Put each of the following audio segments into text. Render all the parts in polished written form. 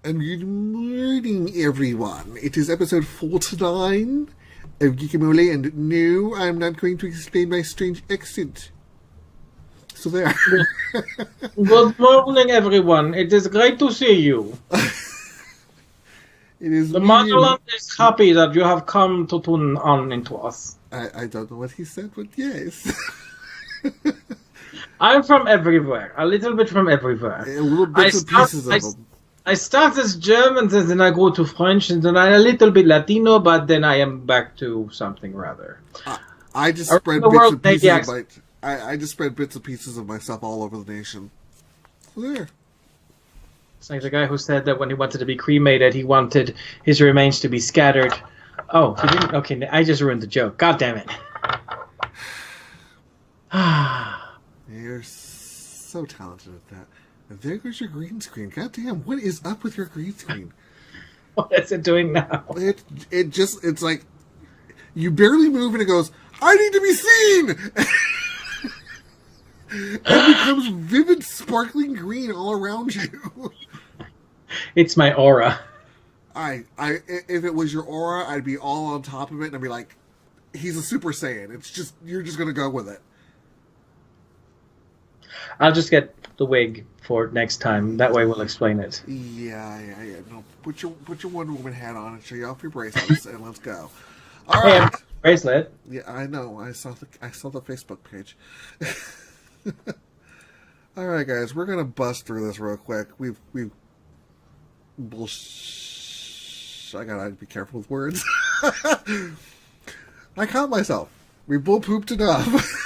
And good morning, everyone. It is episode 49 of Geekamole, and no, I'm not going to explain my strange accent. So there. Good morning, everyone. It is great to see you. It is the Motherland is happy that you have come to tune on into us. I don't know what he said, but yes. I'm from everywhere. A little bit from everywhere. A little bits and pieces of them. I start as German, and then I go to French, and then I'm a little bit Latino, but then I am back to something rather. I just spread bits and pieces of I just spread bits and pieces of myself all over the nation. So there. It's like the guy who said that when he wanted to be cremated, he wanted his remains to be scattered. Oh, he didn't? Okay, I just ruined the joke. God damn it. You're so talented at that. And there goes your green screen. God damn, what is up with your green screen? What is it doing now? It's like, you barely move and it goes, I need to be seen! And it becomes vivid, sparkling green all around you. It's my aura. If it was your aura, I'd be all on top of it and I'd be like, he's a Super Saiyan. It's just, you're just gonna go with it. I'll just get the wig for next time. That way we'll explain it. Yeah. No, put your Wonder Woman hat on and show you off your bracelets and let's go. All right. Bracelet. Yeah, I know. I saw the Facebook page. All right, guys, we're gonna bust through this real quick. We've I gotta be careful with words. I caught myself. We bull pooped enough.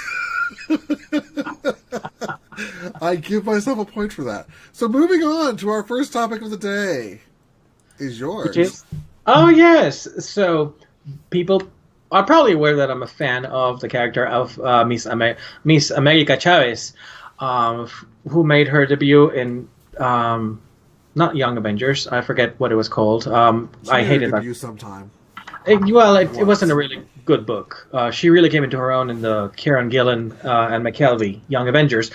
I give myself a point for that. So moving on to our first topic of the day is yours. Oh, yes. So people are probably aware that I'm a fan of the character of Miss America Chavez, who made her debut in not Young Avengers. I forget what it was called. I hated that. Debut sometime. It wasn't a really good book. She really came into her own in the Kieran Gillen and McKelvey Young Avengers.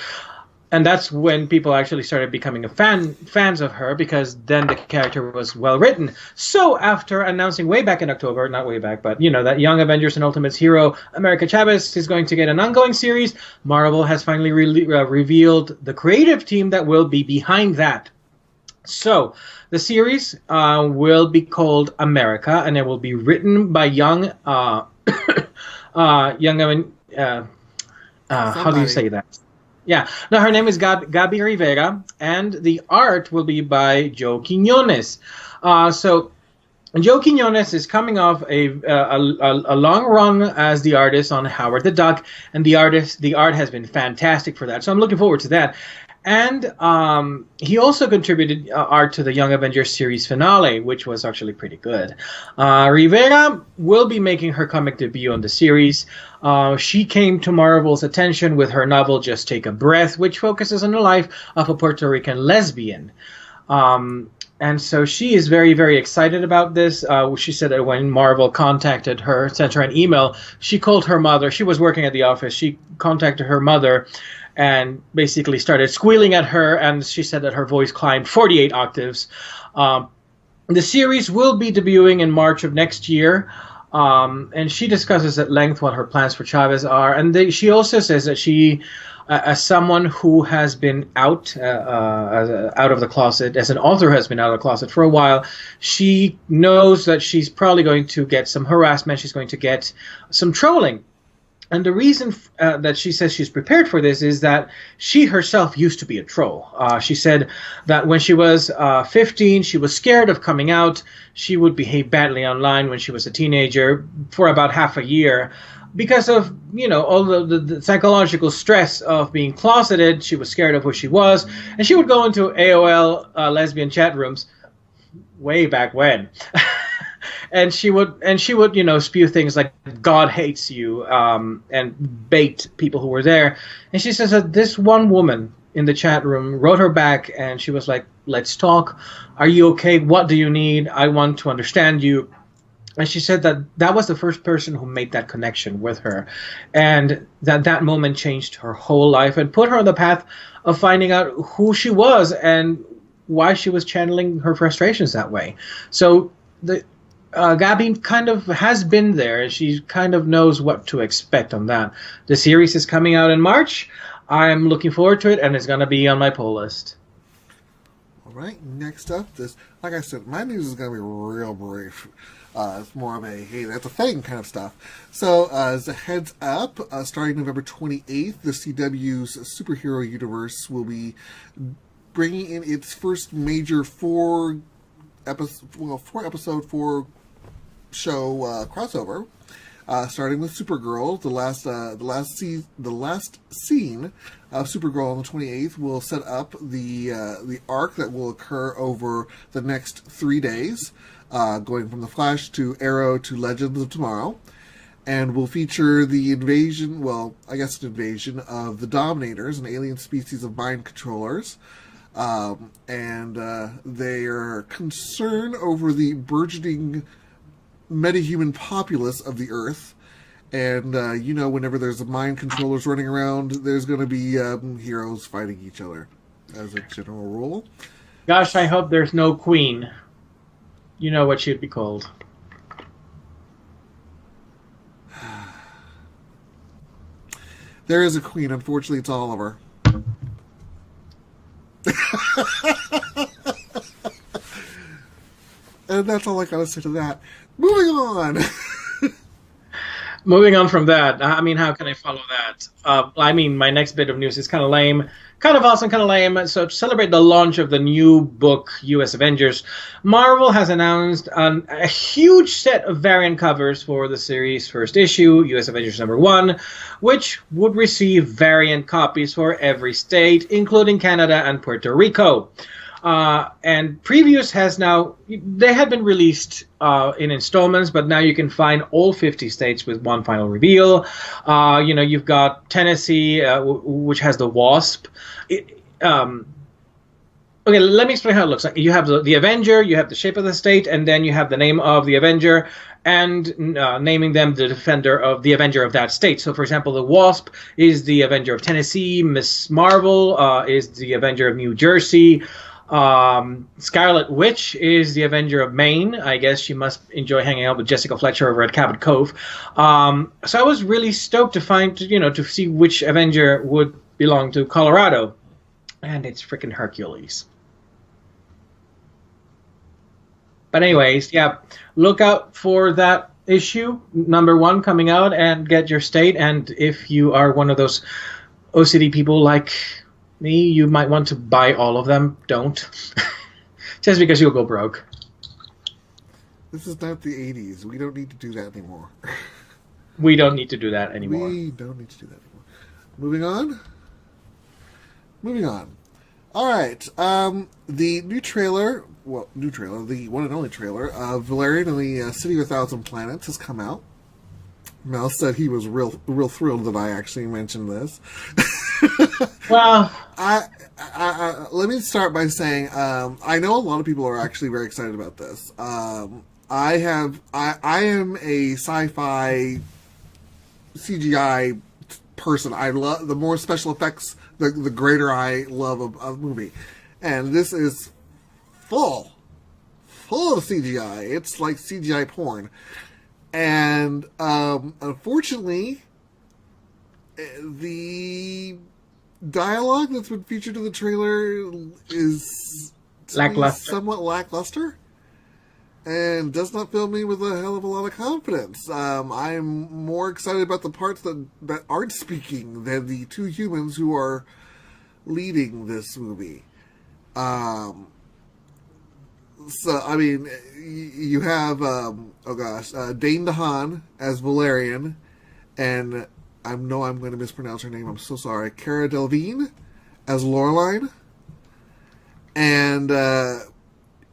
And that's when people actually started becoming fans of her, because then the character was well written. So after announcing way back in October, not way back, but that Young Avengers and Ultimates hero America Chavez is going to get an ongoing series, Marvel has finally revealed the creative team that will be behind that. So the series will be called America, and it will be written by how do you say that? Yeah, no, her name is Gabi Rivera, and the art will be by Joe Quinones. So Joe Quinones is coming off a long run as the artist on Howard the Duck, and the art has been fantastic for that. So I'm looking forward to that. And he also contributed art to the Young Avengers series finale, which was actually pretty good. Rivera will be making her comic debut on the series. She came to Marvel's attention with her novel Just Take a Breath, which focuses on the life of a Puerto Rican lesbian. And so she is very, very excited about this. She said that when Marvel contacted her, sent her an email, she called her mother. She was working at the office. She contacted her mother and basically started squealing at her, and she said that her voice climbed 48 octaves. The series will be debuting in March of next year, and she discusses at length what her plans for Chavez are. And she also says that she, as someone who has been out of the closet, as an author who has been out of the closet for a while, she knows that she's probably going to get some harassment, she's going to get some trolling. And the reason that she says she's prepared for this is that she herself used to be a troll. She said that when she was 15, she was scared of coming out. She would behave badly online when she was a teenager for about half a year. Because of, all the psychological stress of being closeted, she was scared of who she was. And she would go into AOL lesbian chat rooms way back when. And she would, spew things like "God hates you," and bait people who were there. And she says that this one woman in the chat room wrote her back, and she was like, "Let's talk. Are you okay? What do you need? I want to understand you." And she said that was the first person who made that connection with her, and that moment changed her whole life and put her on the path of finding out who she was and why she was channeling her frustrations that way. So the Gabby kind of has been there, and she kind of knows what to expect on that. The series is coming out in March. I'm looking forward to it, and it's going to be on my pull list. All right, next up, like I said, my news is going to be real brief. It's more of a, hey, that's a thing kind of stuff. So, as a heads up, starting November 28th, the CW's superhero universe will be bringing in its first major four episode show crossover, starting with Supergirl. The last scene of Supergirl on the 28th will set up the arc that will occur over the next 3 days, going from the Flash to Arrow to Legends of Tomorrow, and will feature the invasion. Well, I guess an invasion of the Dominators, an alien species of mind controllers. And they are concerned over the burgeoning metahuman populace of the Earth. And, whenever there's mind controllers running around, there's going to be heroes fighting each other, as a general rule. Gosh, I hope there's no queen. You know what she'd be called. There is a queen. Unfortunately, it's Oliver. And that's all I gotta say to that. Moving on. Moving on from that, I mean, how can I follow that? My next bit of news is kind of lame, kind of awesome, kind of lame. So to celebrate the launch of the new book, U.S. Avengers, Marvel has announced a huge set of variant covers for the series' first issue, U.S. Avengers #1, which would receive variant copies for every state, including Canada and Puerto Rico. And previews they had been released in installments, but now you can find all 50 states with one final reveal. You've got Tennessee, which has the Wasp. Okay, let me explain how it looks like. You have the Avenger, you have the shape of the state, and then you have the name of the Avenger, and naming them the Avenger of that state. So, for example, the Wasp is the Avenger of Tennessee, Miss Marvel is the Avenger of New Jersey, Scarlet Witch is the Avenger of Maine. I guess she must enjoy hanging out with Jessica Fletcher over at Cabot Cove. So I was really stoked to see which Avenger would belong to Colorado. And it's freaking Hercules. But anyways, yeah, look out for that issue, #1, coming out, and get your state. And if you are one of those OCD people like me, you might want to buy all of them. Don't. Just because you'll go broke. This is not the 80s. We don't need to do that anymore. We don't need to do that anymore. Moving on. All right. The new trailer, the one and only trailer of Valerian and the City of 1,000 Planets has come out. Mel said he was real thrilled that I actually mentioned this. Well, I let me start by saying I know a lot of people are actually very excited about this. I am a sci-fi CGI person. I love the more special effects, the greater I love a movie, and this is full of CGI. It's like CGI porn, and unfortunately, the dialogue that's been featured in the trailer is somewhat lackluster and does not fill me with a hell of a lot of confidence. I'm more excited about the parts that aren't speaking than the two humans who are leading this movie. So, I mean, you have, Dane DeHaan as Valerian, and I know I'm going to mispronounce her name. I'm so sorry. Cara Delevingne as Laureline. And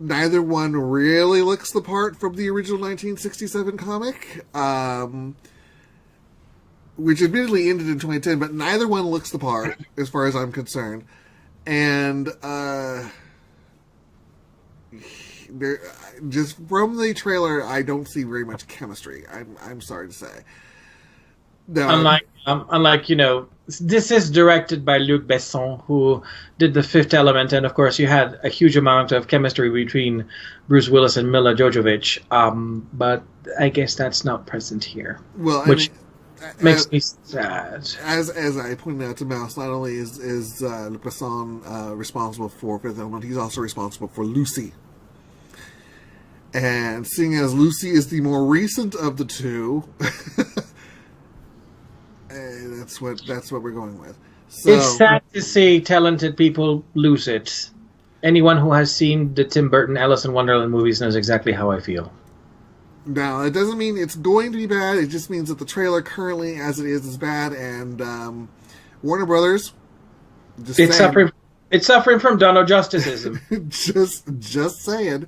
neither one really looks the part from the original 1967 comic, which admittedly ended in 2010, but neither one looks the part as far as I'm concerned. And just from the trailer, I don't see very much chemistry. I'm sorry to say. No. Unlike this is directed by Luc Besson, who did The Fifth Element, and of course you had a huge amount of chemistry between Bruce Willis and Mila Jovovich. But I guess that's not present here, Well, I which mean, makes me sad. as I pointed out to Mouse, not only is Luc Besson responsible for Fifth Element, he's also responsible for Lucy. And seeing as Lucy is the more recent of the two, that's what we're going with. So, It's sad to see talented people lose it. Anyone who has seen the Tim Burton Alice in Wonderland movies knows exactly how I feel. now, it doesn't mean it's going to be bad. It just means that the trailer currently, as it is bad. And Warner Brothers, It's suffering from Dono Justicism. just saying.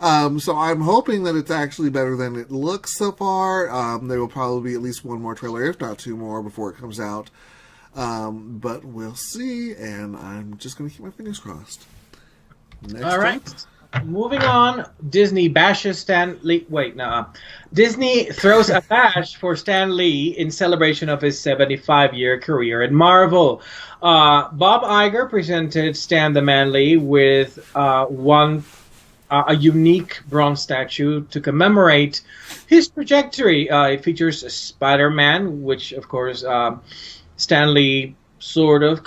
So I'm hoping that it's actually better than it looks so far. There will probably be at least one more trailer, if not two more, before it comes out. But we'll see, and I'm just going to keep my fingers crossed. Next All right. up. Moving on, Disney bashes Stan Lee. Wait, no. Disney throws a bash for Stan Lee in celebration of his 75-year career in Marvel. Bob Iger presented Stan the Man Lee with a unique bronze statue to commemorate his trajectory. It features Spider-Man, which, of course, Stan Lee sort of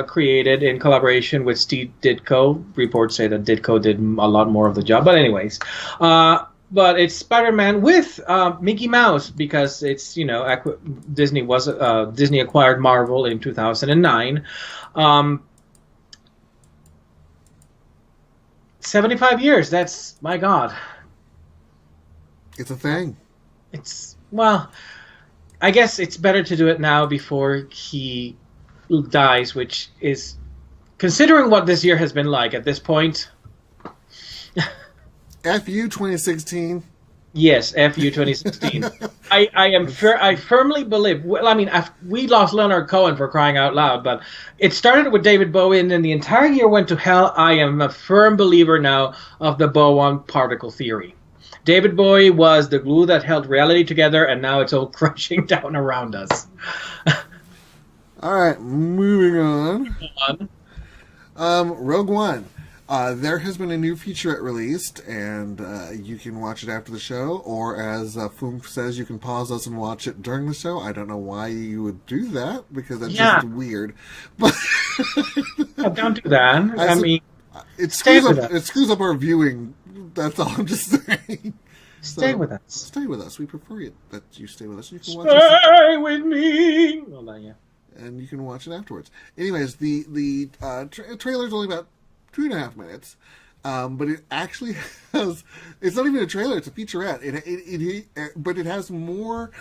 created in collaboration with Steve Ditko. Reports say that Ditko did a lot more of the job. But anyways, but it's Spider-Man with Mickey Mouse because it's, Disney acquired Marvel in 2009. 75 years, that's, my God. It's a thing. Well, I guess it's better to do it now before he dies, which is, considering what this year has been like at this point. FU 2016. Yes, FU 2016. I firmly believe. Well, I mean, we lost Leonard Cohen, for crying out loud, but it started with David Bowie, and then the entire year went to hell. I am a firm believer now of the boson particle theory. David Bowie was the glue that held reality together, and now it's all crashing down around us. All right, moving on. Rogue One. There has been a new featurette released, and you can watch it after the show, or as Foom says, you can pause us and watch it during the show. I don't know why you would do that, because that's just weird. But Don't do that. It screws up our viewing. That's all I'm just saying. Stay with us. Stay with us. We prefer it that you stay with us. You can watch Stay with me. Hold on, yeah. And you can watch it afterwards. Anyways, the trailer's only about 2.5 minutes, but it actually has. It's not even a trailer; it's a featurette. But it has more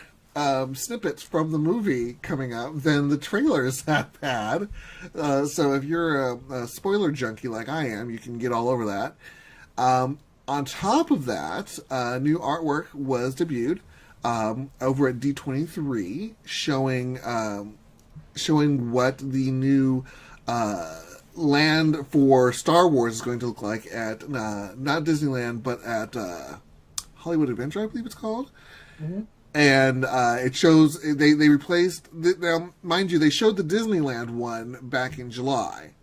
snippets from the movie coming up than the trailers have had. So if you're a spoiler junkie like I am, you can get all over that. On top of that, new artwork was debuted over at D23, showing what the new land for Star Wars is going to look like at not Disneyland, but at Hollywood Adventure, I believe it's called. Mm-hmm. And it shows they replaced now, mind you, they showed the Disneyland one back in July.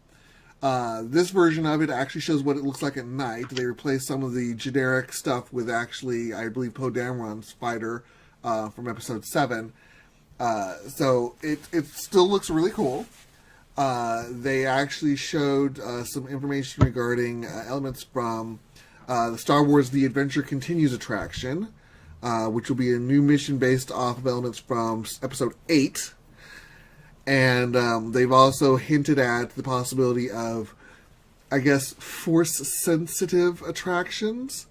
This version of it actually shows what it looks like at night. They replaced some of the generic stuff with actually, I believe, Poe Dameron's fighter from Episode 7. So it still looks really cool. They actually showed some information regarding elements from the Star Wars The Adventure Continues attraction, which will be a new mission based off of elements from Episode 8. And they've also hinted at the possibility of, I guess, force-sensitive attractions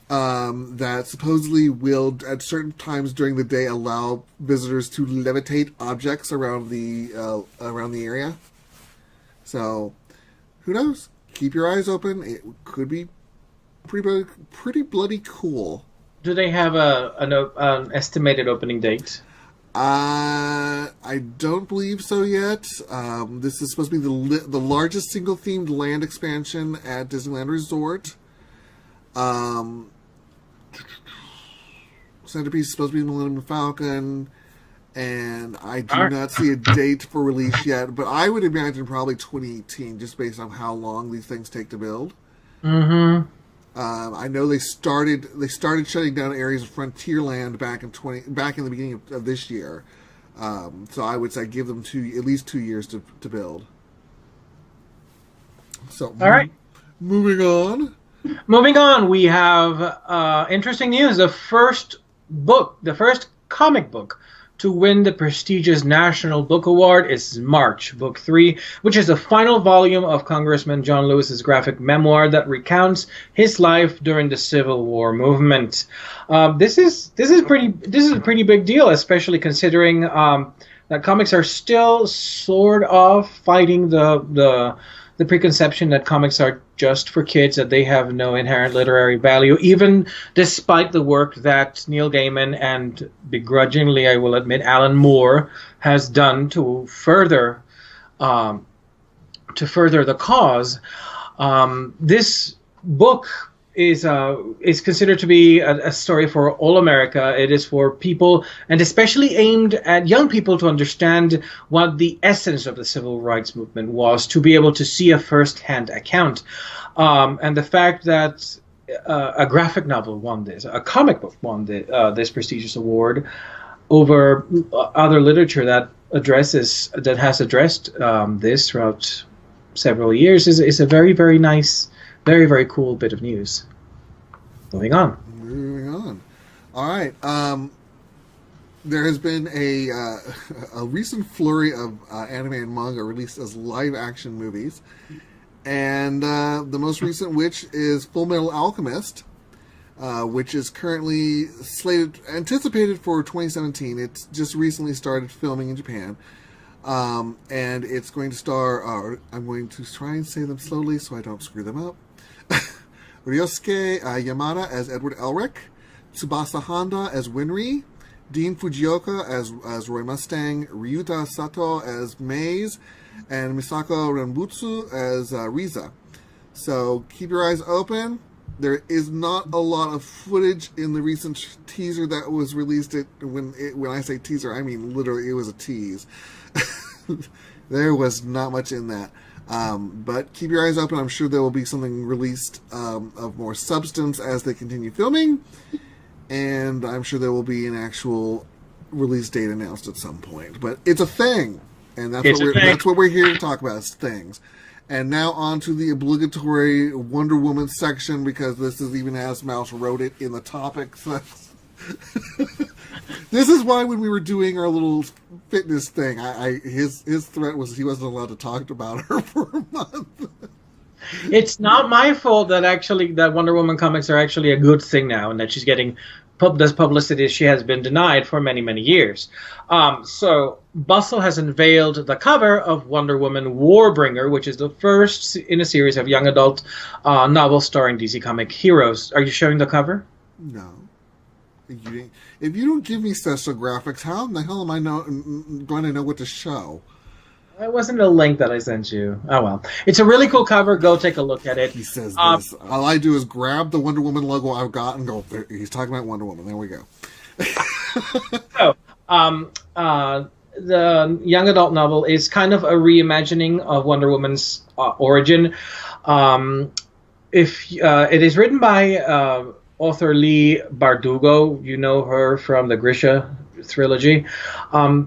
that supposedly will, at certain times during the day, allow visitors to levitate objects around the area. So, who knows? Keep your eyes open. It could be pretty bloody cool. Do they have an estimated opening date? I don't believe so yet. This is supposed to be the largest single-themed land expansion at Disneyland Resort. Centerpiece is supposed to be the Millennium Falcon. and I do All right. not see a date for release yet, but I would imagine probably 2018, just based on how long these things take to build. Mm-hmm. I know they started shutting down areas of Frontierland back in the beginning of this year. So I would say give them at least 2 years to build. So All right. moving on. Moving on, we have interesting news. The first comic book to win the prestigious National Book Award is March, Book 3, which is the final volume of Congressman John Lewis's graphic memoir that recounts his life during the Civil War movement. This is a pretty big deal, especially considering that comics are still sort of fighting the preconception that comics are just for kids, that they have no inherent literary value, even despite the work that Neil Gaiman and, begrudgingly, I will admit, Alan Moore has done to further the cause. This book is considered to be a story for all America. It is for people, and especially aimed at young people, to understand what the essence of the civil rights movement was, to be able to see a first-hand account. And the fact that a graphic novel won this, a comic book won this prestigious award over other literature that has addressed this throughout several years is a very, very nice, very, very cool bit of news. Moving on. All right. There has been a recent flurry of anime and manga released as live-action movies. And the most recent which is Full Metal Alchemist, which is currently anticipated for 2017. It's just recently started filming in Japan. And it's going to star, I'm going to try and say them slowly so I don't screw them up. Ryosuke Yamada as Edward Elric, Tsubasa Honda as Winry, Dean Fujioka as Roy Mustang, Ryuta Sato as Maze, and Misako Renbutsu as Riza. So keep your eyes open. There is not a lot of footage in the recent teaser that was released. When I say teaser, I mean literally it was a tease. There was not much in that. But keep your eyes open. I'm sure there will be something released of more substance as they continue filming. And I'm sure there will be an actual release date announced at some point. But it's a thing. And that's what we're here to talk about, is things. And now on to the obligatory Wonder Woman section, because this is even as Mouse wrote it in the topics. This is why when we were doing our little fitness thing, his threat was he wasn't allowed to talk about her for a month. It's not my fault that Wonder Woman comics are actually a good thing now, and that she's getting this publicity she has been denied for many, many years. So Bustle has unveiled the cover of Wonder Woman Warbringer, which is the first in a series of young adult novels starring DC Comic heroes. Are you showing the cover? No. If you don't give me special graphics, how in the hell am I going to know what to show? It wasn't a link that I sent you. Oh, well. It's a really cool cover. Go take a look at it. He says this. All I do is grab the Wonder Woman logo I've got and go, he's talking about Wonder Woman. There we go. So, the young adult novel is kind of a reimagining of Wonder Woman's origin. It is written by author Lee Bardugo. You know her from the Grisha trilogy.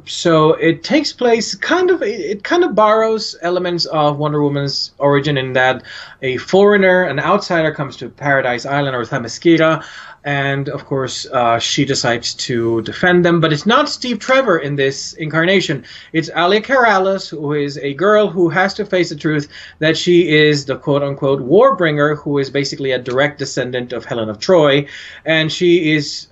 So it takes place it kind of borrows elements of Wonder Woman's origin, in that a foreigner, an outsider, comes to Paradise Island, or Themyscira, and of course she decides to defend them. But it's not Steve Trevor in this incarnation. It's Alia Karalis, who is a girl who has to face the truth that she is the quote-unquote Warbringer, who is basically a direct descendant of Helen of Troy, and she is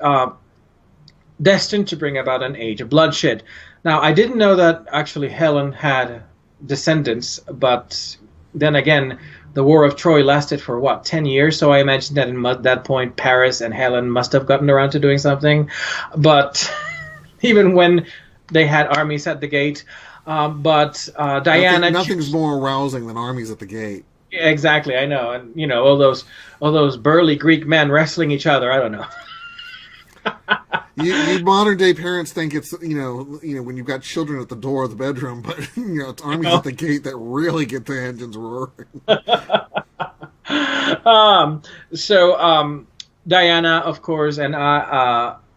destined to bring about an age of bloodshed. Now, I didn't know that actually Helen had descendants, but then again, the War of Troy lasted for, 10 years? So I imagine that at that point, Paris and Helen must have gotten around to doing something. But even when they had armies at the gate. Diana... Nothing's more arousing than armies at the gate. Yeah, exactly, I know. And, all those burly Greek men wrestling each other, I don't know. You modern day parents think it's when you've got children at the door of the bedroom, but it's armies at the gate that really get the engines roaring. Diana, of course, and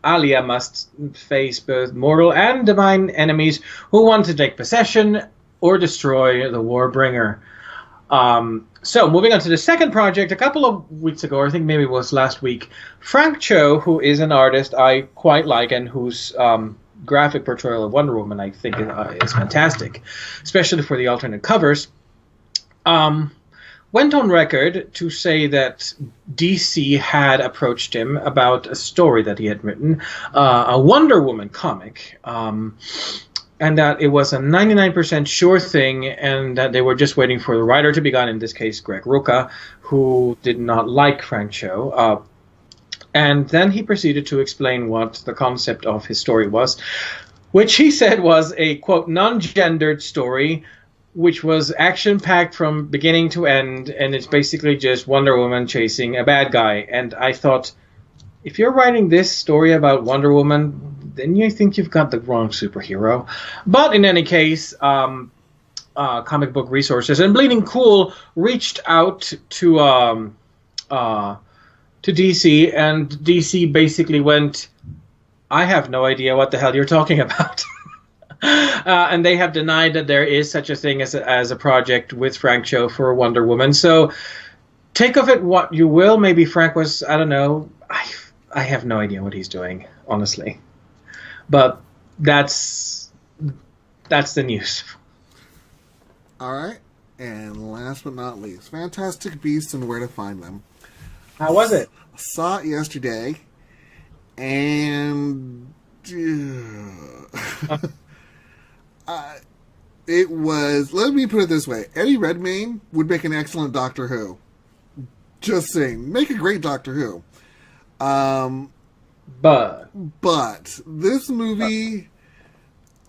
Alia must face both mortal and divine enemies who want to take possession or destroy the Warbringer. So moving on to the second project, a couple of weeks ago, I think maybe it was last week, Frank Cho, who is an artist I quite like and whose graphic portrayal of Wonder Woman I think is fantastic, especially for the alternate covers, went on record to say that DC had approached him about a story that he had written, a Wonder Woman comic, and that it was a 99% sure thing, and that they were just waiting for the writer to be gone, in this case Greg Rucka, who did not like Frank Cho. And then he proceeded to explain what the concept of his story was, which he said was a, quote, non-gendered story, which was action-packed from beginning to end, and it's basically just Wonder Woman chasing a bad guy. And I thought, if you're writing this story about Wonder Woman, then you think you've got the wrong superhero. But in any case, Comic Book Resources and Bleeding Cool reached out to DC, and DC basically went, I have no idea what the hell you're talking about. And they have denied that there is such a thing as a project with Frank Cho for Wonder Woman. So take of it what you will. Maybe Frank was, I don't know, I have no idea what he's doing, honestly. But that's the news. All right. And last but not least, Fantastic Beasts and Where to Find Them. How was it? I saw it yesterday, and it was, let me put it this way, Eddie Redmayne would make an excellent Doctor Who. Just saying, make a great Doctor Who. But this movie,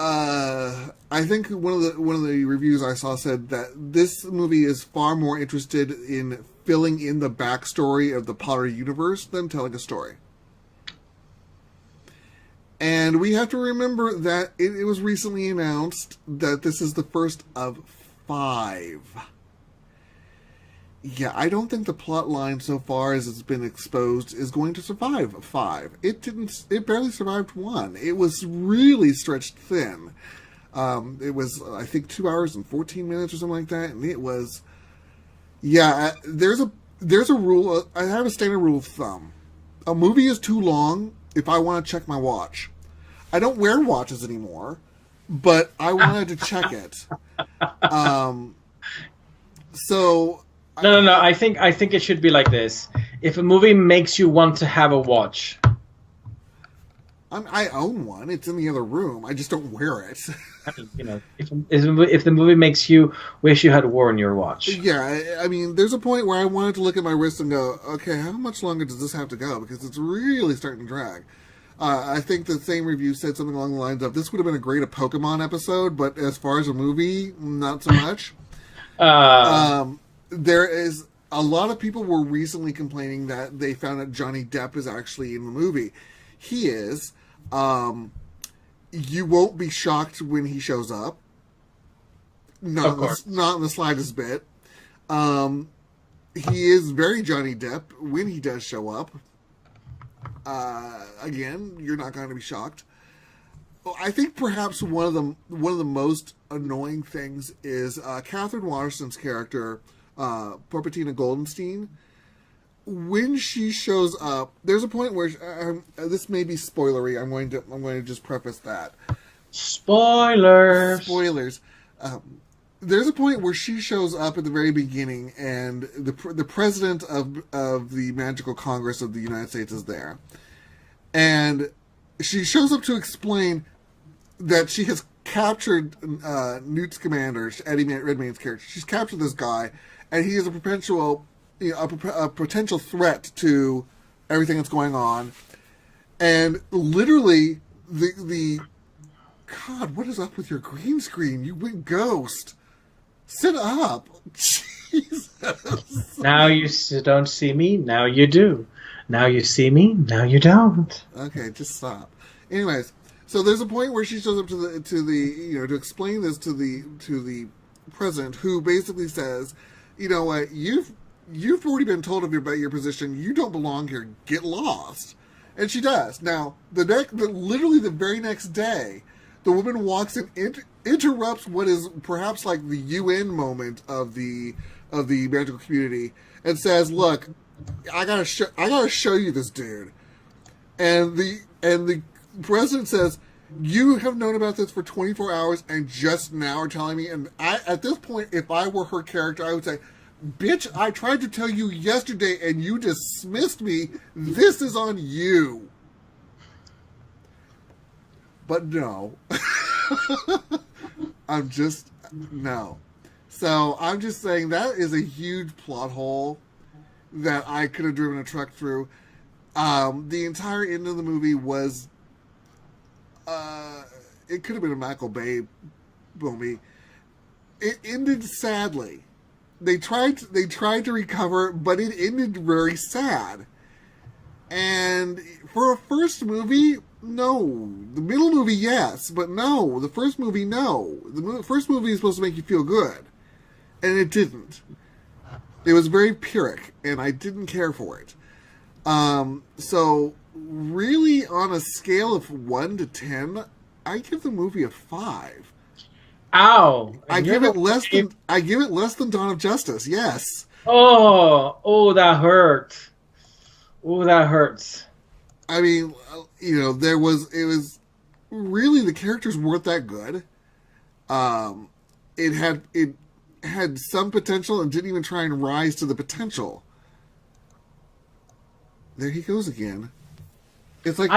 I think one of the reviews I saw said that this movie is far more interested in filling in the backstory of the Potter universe than telling a story. And we have to remember that it was recently announced that this is the first of 5. Yeah, I don't think the plot line so far as it's been exposed is going to survive 5. It barely survived 1. It was really stretched thin. It was, I think, 2 hours and 14 minutes or something like that, and it was, yeah, there's a rule, I have a standard rule of thumb. A movie is too long if I want to check my watch. I don't wear watches anymore, but I wanted to check it. So No. I think it should be like this. If a movie makes you want to have a watch, I own one. It's in the other room. I just don't wear it. I mean, if the movie makes you wish you had worn your watch. Yeah, I mean, there's a point where I wanted to look at my wrist and go, okay, how much longer does this have to go? Because it's really starting to drag. I think the same review said something along the lines of, this would have been a great Pokemon episode, but as far as a movie, not so much. There is a lot of people were recently complaining that they found that Johnny Depp is actually in the movie. He is. You won't be shocked when he shows up. Not in the slightest bit. He is very Johnny Depp when he does show up. Again, you're not going to be shocked. I think perhaps one of the most annoying things is Catherine Waterston's character, Porpetina Goldenstein. When she shows up, there's a point where this may be spoilery. I'm going to just preface that. Spoilers. There's a point where she shows up at the very beginning, and the president of the Magical Congress of the United States is there, and she shows up to explain that she has captured Newt Scamander, Eddie Redmayne's character. She's captured this guy, and he is a potential threat to everything that's going on. And literally, the God, what is up with your green screen? You went ghost. Sit up. Jesus. Now you don't see me. Now you do. Now you see me. Now you don't. Okay, just stop. Anyways, so there's a point where she shows up to the to explain this to the president, who basically says, you know what, you've already been told about your position. You don't belong here. Get lost. And she does. Now, literally the very next day, the woman walks and interrupts what is perhaps like the UN moment of the magical community, and says, "Look, I gotta show you this dude." And the president says, "You have known about this for 24 hours, and just now are telling me." And at this point, if I were her character, I would say, "Bitch, I tried to tell you yesterday, and you dismissed me. This is on you." But no. No. So I'm just saying that is a huge plot hole that I could have driven a truck through. The entire end of the movie was, it could have been a Michael Bay movie. It ended sadly. They tried to recover, but it ended very sad. And for a first movie, no. The middle movie, yes, but no. The first movie, no. The first movie is supposed to make you feel good, and it didn't. It was very Pyrrhic, and I didn't care for it. So really, on a scale of 1 to 10, I give the movie a 5. Ow! I give it less than Dawn of Justice. Yes. Oh, that hurt. Oh, that hurts. I mean, it was really, the characters weren't that good. It had some potential and didn't even try and rise to the potential. There he goes again. It's like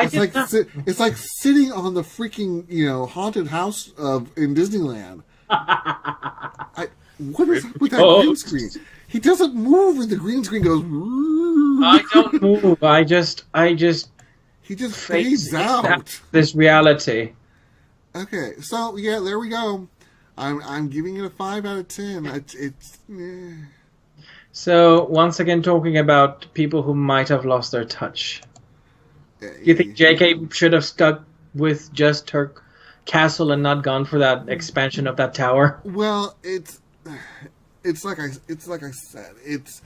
sitting on the freaking haunted house in Disneyland. What is up with that green screen? He doesn't move when the green screen goes. I don't move. I just. He just fades out. This reality. Okay, so yeah, there we go. I'm giving it a 5 out of 10. So once again, talking about people who might have lost their touch. Do you think JK should have stuck with just her castle and not gone for that expansion of that tower? Well, it's like I said, it's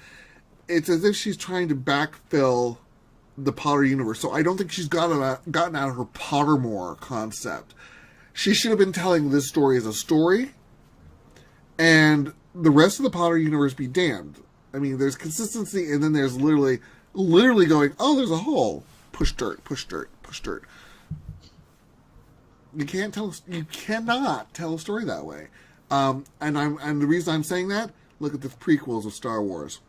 as if she's trying to backfill the Potter universe. So I don't think she's gotten out of her Pottermore concept. She should have been telling this story as a story, and the rest of the Potter universe be damned. I mean, there's consistency, and then there's literally going, oh, there's a hole. Push dirt, push dirt, push dirt. You cannot tell a story that way. And the reason I'm saying that, look at the prequels of Star Wars.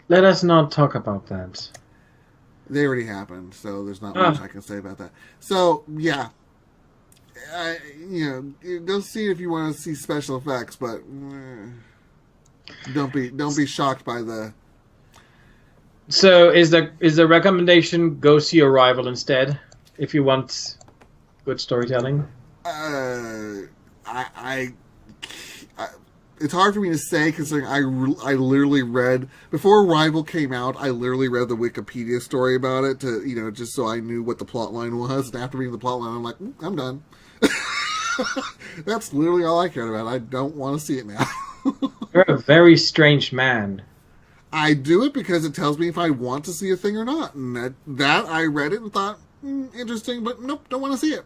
Let us not talk about that. They already happened, so there's not much I can say about that. So yeah, go see it if you want to see special effects, but don't be shocked by the. So is the recommendation go see Arrival instead if you want good storytelling? It's hard for me to say, considering I literally read before Arrival came out. I literally read the Wikipedia story about it to just so I knew what the plot line was. And after reading the plot line, I'm like, I'm done. That's literally all I cared about. I don't want to see it now. You're a very strange man. I do it because it tells me if I want to see a thing or not. And that I read it and thought, interesting, but nope, don't want to see it.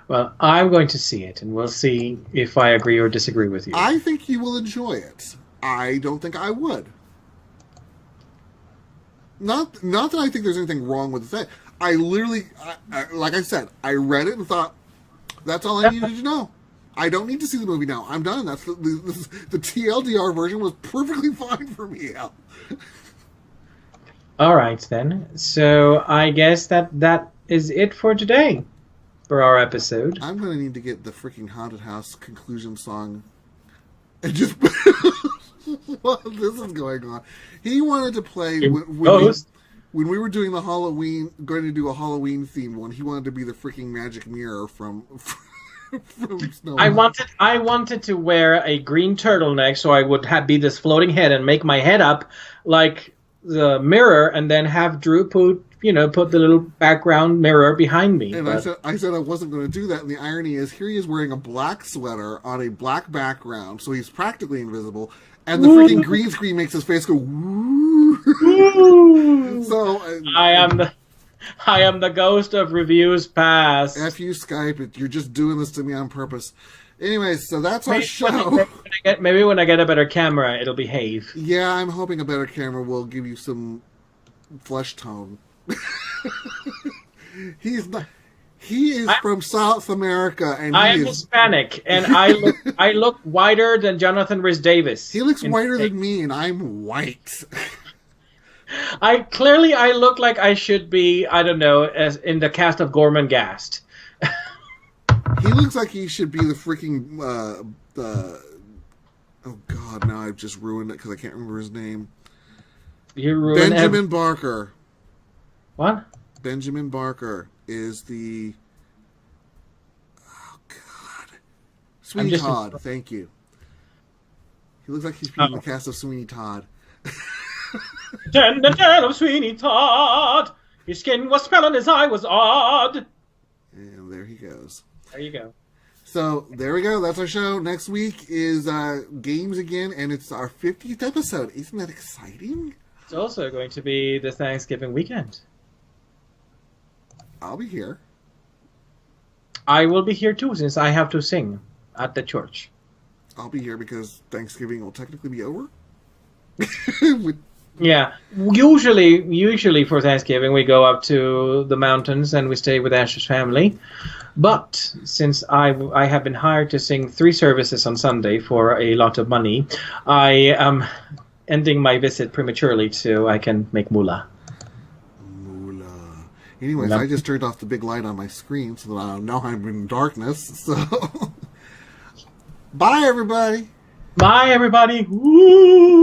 Well, I'm going to see it, and we'll see if I agree or disagree with you. I think you will enjoy it. I don't think I would. Not that I think there's anything wrong with the thing. I literally, like I said, I read it and thought, that's all I needed to know. I don't need to see the movie now. I'm done. That's the TLDR version was perfectly fine for me. All right, then. So I guess that is it for today. For our episode. I'm going to need to get the freaking Haunted House conclusion song. And just... what this is going on. He wanted to play... When we were doing the Halloween... Going to do a Halloween themed one, he wanted to be the freaking magic mirror from Snow White. I wanted to wear a green turtleneck so I would be this floating head and make my head up like the mirror, and then have Drew put put the little background mirror behind me. And but... I said I wasn't going to do that. And the irony is, here he is wearing a black sweater on a black background, so he's practically invisible. And the freaking green screen makes his face go woo. So I am the ghost of reviews past. F you, Skype. You're just doing this to me on purpose. Anyways, so that's our show. Maybe when I get a better camera, it'll behave. Yeah, I'm hoping a better camera will give you some flesh tone. He is from South America, and I am Hispanic, and I look whiter than Jonathan Rhys Davis. He looks whiter than me, and I'm white. I look like I should be, I don't know, as in the cast of Gorman Gast. He looks like he should be the freaking oh god, now I've just ruined it because I can't remember his name. You ruined Benjamin Barker. What? Benjamin Barker is the... Oh, God. Sweeney Todd. Thank you. He looks like he's being the cast of Sweeney Todd. The tale of Sweeney Todd. His skin was pale and his eye was odd. And there he goes. There you go. So, there we go. That's our show. Next week is games again, and it's our 50th episode. Isn't that exciting? It's also going to be the Thanksgiving weekend. I'll be here. I will be here too, since I have to sing at the church. I'll be here because Thanksgiving will technically be over. Yeah. Usually for Thanksgiving, we go up to the mountains and we stay with Ash's family. But since I have been hired to sing 3 services on Sunday for a lot of money, I am ending my visit prematurely so I can make moolah. Anyways, I just turned off the big light on my screen so that I know I'm in darkness. So, bye everybody. Bye everybody. Woo!